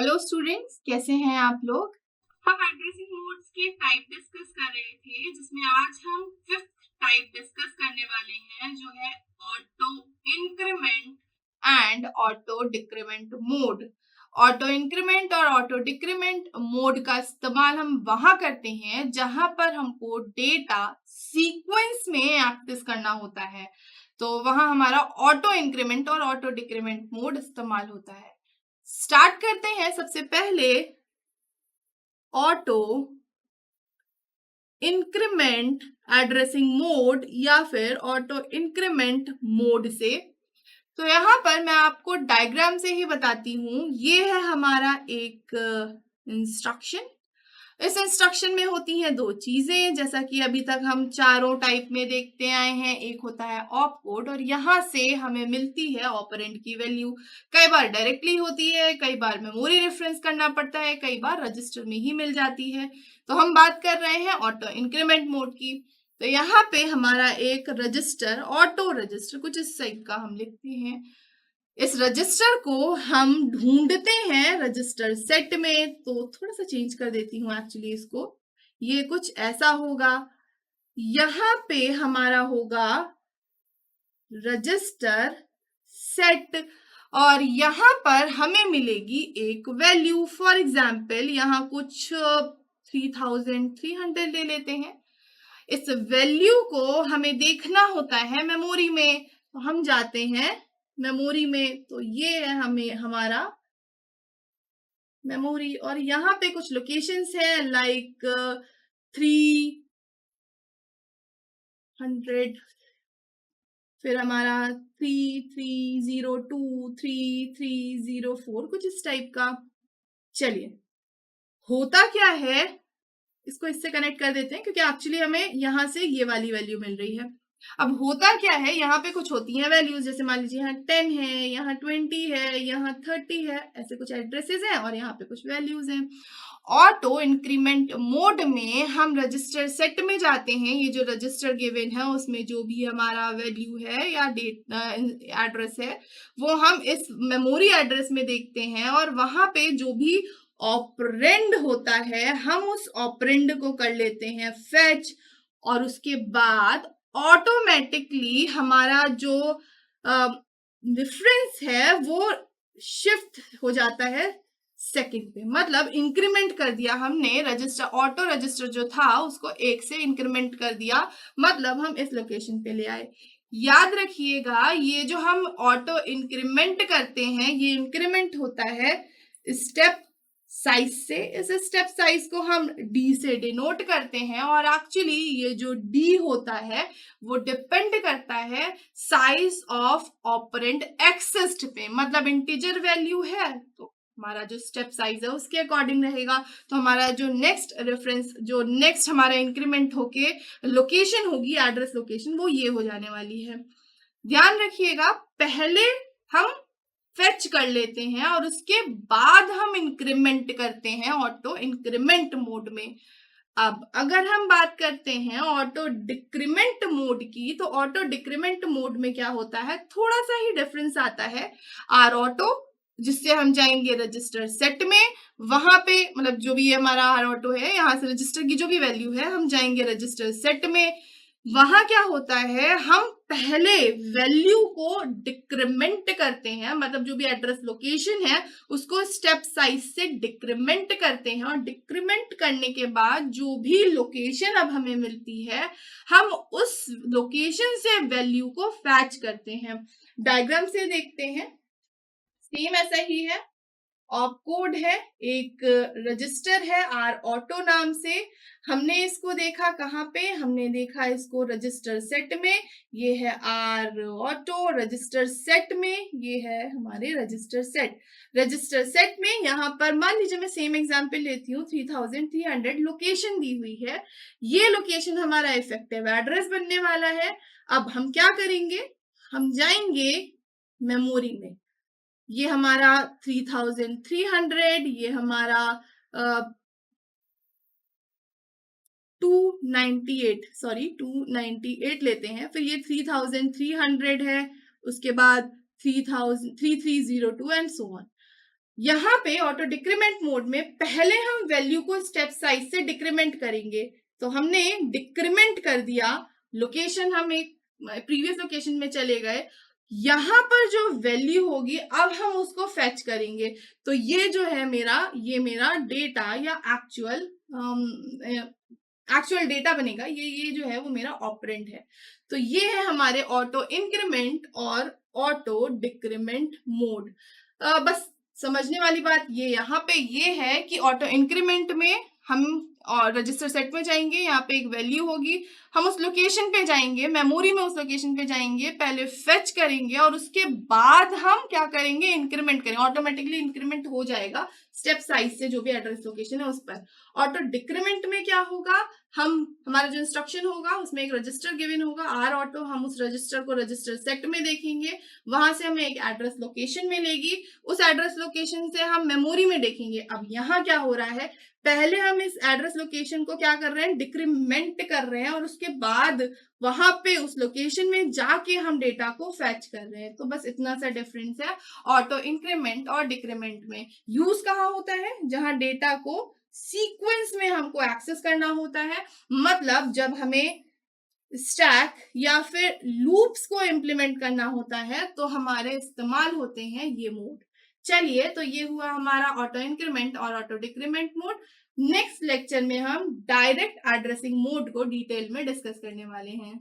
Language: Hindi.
हेलो स्टूडेंट्स, कैसे हैं आप लोग। हम एड्रेसिंग मोड्स के टाइप डिस्कस कर रहे थे, जिसमें आज हम फिफ्थ टाइप डिस्कस करने वाले हैं, जो है auto increment and auto decrement mode. Auto increment और ऑटो डिक्रीमेंट मोड का इस्तेमाल हम वहां करते हैं जहां पर हमको डेटा सीक्वेंस में एक्सेस करना होता है, तो वहां हमारा ऑटो इंक्रीमेंट और ऑटो डिक्रीमेंट मोड इस्तेमाल होता है। स्टार्ट करते हैं सबसे पहले ऑटो इंक्रीमेंट एड्रेसिंग मोड या फिर ऑटो इंक्रीमेंट मोड से। तो यहाँ पर मैं आपको डायग्राम से ही बताती हूँ। ये है हमारा एक इंस्ट्रक्शन। इस इंस्ट्रक्शन में होती हैं दो चीजें, जैसा कि अभी तक हम चारों टाइप में देखते आए हैं। एक होता है ऑप कोड और यहाँ से हमें मिलती है ऑपरेंड की वैल्यू। कई बार डायरेक्टली होती है, कई बार मेमोरी रेफरेंस करना पड़ता है, कई बार रजिस्टर में ही मिल जाती है। तो हम बात कर रहे हैं ऑटो इंक्रीमेंट मोड की। तो यहाँ पे हमारा एक रजिस्टर, ऑटो रजिस्टर कुछ इस टाइप का हम लिखते हैं। इस रजिस्टर को हम ढूंढते हैं रजिस्टर सेट में। तो थोड़ा सा चेंज कर देती हूँ एक्चुअली इसको। ये कुछ ऐसा होगा, यहाँ पे हमारा होगा रजिस्टर सेट और यहाँ पर हमें मिलेगी एक वैल्यू। फॉर एग्जाम्पल यहाँ कुछ 3300 ले लेते हैं। इस वैल्यू को हमें देखना होता है मेमोरी में, तो हम जाते हैं मेमोरी में। तो ये है हमें हमारा मेमोरी और यहाँ पे कुछ लोकेशंस है लाइक 300, फिर हमारा 3302, 3304, कुछ इस टाइप का। चलिए, होता क्या है, इसको इससे कनेक्ट कर देते हैं क्योंकि एक्चुअली हमें यहाँ से ये वाली वैल्यू मिल रही है। अब होता क्या है, यहाँ पे कुछ होती हैं वैल्यूज, जैसे मान लीजिए यहाँ 10 है, यहाँ 20 है, यहाँ 30 है, ऐसे कुछ एड्रेसेस हैं और यहाँ पे कुछ वैल्यूज हैं। ऑटो इंक्रीमेंट मोड में हम रजिस्टर सेट में जाते हैं। ये जो रजिस्टर गिवन है उसमें जो भी हमारा वैल्यू है या डेट एड्रेस है वो हम इस मेमोरी एड्रेस में देखते हैं और वहां पे जो भी ऑपरेंड होता है हम उस ऑपरेंड को कर लेते हैं फेच, और उसके बाद ऑटोमेटिकली हमारा जो डिफरेंस है वो शिफ्ट हो जाता है सेकंड पे। मतलब इंक्रीमेंट कर दिया हमने रजिस्टर, ऑटो रजिस्टर जो था उसको 1 से इंक्रीमेंट कर दिया, मतलब हम इस लोकेशन पे ले आए। याद रखिएगा, ये जो हम ऑटो इंक्रीमेंट करते हैं ये इंक्रीमेंट होता है स्टेप साइज से। इस स्टेप साइज को हम डी से डिनोट करते हैं और एक्चुअली ये जो डी होता है वो डिपेंड करता है साइज ऑफ ऑपरेंड एक्सेस्ड पे। मतलब इंटीजर वैल्यू है तो हमारा जो स्टेप साइज है उसके अकॉर्डिंग रहेगा। तो हमारा जो नेक्स्ट रेफरेंस, जो नेक्स्ट हमारा इंक्रीमेंट होके लोकेशन होगी, एड्रेस लोकेशन, वो ये हो जाने वाली है। ध्यान रखिएगा, पहले हम फेच कर लेते हैं और उसके बाद हम इंक्रीमेंट करते हैं ऑटो इंक्रीमेंट मोड में। अब अगर हम बात करते हैं ऑटो डिक्रीमेंट मोड की, तो ऑटो डिक्रीमेंट मोड में क्या होता है, थोड़ा सा ही डिफरेंस आता है। आर ऑटो, जिससे हम जाएंगे रजिस्टर सेट में, वहां पे मतलब जो भी हमारा आर ऑटो है, यहाँ से रजिस्टर की जो भी वैल्यू है हम जाएंगे रजिस्टर सेट में। वहां क्या होता है, हम पहले वैल्यू को डिक्रीमेंट करते हैं, मतलब जो भी एड्रेस लोकेशन है उसको स्टेप साइज से डिक्रीमेंट करते हैं और डिक्रीमेंट करने के बाद जो भी लोकेशन अब हमें मिलती है हम उस लोकेशन से वैल्यू को फैच करते हैं। डायग्राम से देखते हैं, सेम ऐसा ही है। ऑप कोड है, एक रजिस्टर है आर ऑटो नाम से। हमने इसको देखा कहाँ पे, हमने देखा इसको रजिस्टर सेट में। ये है आर ऑटो रजिस्टर सेट में, ये है हमारे रजिस्टर सेट। रजिस्टर सेट में यहाँ पर मान लीजिए मैं सेम एग्जांपल लेती हूँ, 3300 लोकेशन दी हुई है। ये लोकेशन हमारा इफेक्टिव एड्रेस बनने वाला है। अब हम क्या करेंगे, हम जाएंगे मेमोरी में। ये हमारा 3300, ये हमारा 298, सॉरी 298 लेते हैं। फिर ये 3300 है, उसके बाद 3000, 3302 एंड सो ऑन। यहाँ पे ऑटो डिक्रीमेंट मोड में पहले हम वैल्यू को स्टेप साइज से डिक्रीमेंट करेंगे। तो हमने डिक्रीमेंट कर दिया, लोकेशन हम एक प्रीवियस लोकेशन में चले गए, यहाँ पर जो वैल्यू होगी अब हम उसको फेच करेंगे। तो ये जो है ये मेरा डेटा या एक्चुअल डेटा बनेगा, ये जो है वो मेरा ऑपरेंड है। तो ये है हमारे ऑटो इंक्रीमेंट और ऑटो डिक्रीमेंट मोड। बस समझने वाली बात ये यहाँ पे ये है कि ऑटो इंक्रीमेंट में हम और रजिस्टर सेट में जाएंगे, यहाँ पे एक वैल्यू होगी, हम उस लोकेशन पे जाएंगे, मेमोरी में उस लोकेशन पे जाएंगे, पहले फेच करेंगे और उसके बाद हम क्या करेंगे, इंक्रीमेंट करेंगे। ऑटोमेटिकली इंक्रीमेंट हो जाएगा स्टेप साइज से जो भी एड्रेस लोकेशन है उस पर। ऑटो डिक्रीमेंट में क्या होगा, हमारा जो इंस्ट्रक्शन होगा उसमें एक रजिस्टर गिवन होगा आर ऑटो, हम उस रजिस्टर को रजिस्टर सेट में देखेंगे, वहां से हमें एक एड्रेस लोकेशन मिलेगी, उस एड्रेस लोकेशन से हम मेमोरी में देखेंगे। अब यहाँ क्या हो रहा है, पहले हम इस एड्रेस लोकेशन को क्या कर रहे हैं, डिक्रीमेंट कर रहे हैं और उसके बाद वहां पे उस लोकेशन में जाके हम डेटा को फैच कर रहे हैं। तो बस इतना सा डिफरेंस है ऑटो इंक्रीमेंट और डिक्रीमेंट में। यूज कहाँ होता है, जहां डेटा को सीक्वेंस में हमको एक्सेस करना होता है, मतलब जब हमें स्टैक या फिर लूप्स को इम्प्लीमेंट करना होता है तो हमारे इस्तेमाल होते हैं ये मोड। चलिए, तो ये हुआ हमारा ऑटो इंक्रीमेंट और auto decrement mode. Next lecture में हम डायरेक्ट एड्रेसिंग मोड को डिटेल में डिस्कस करने वाले हैं।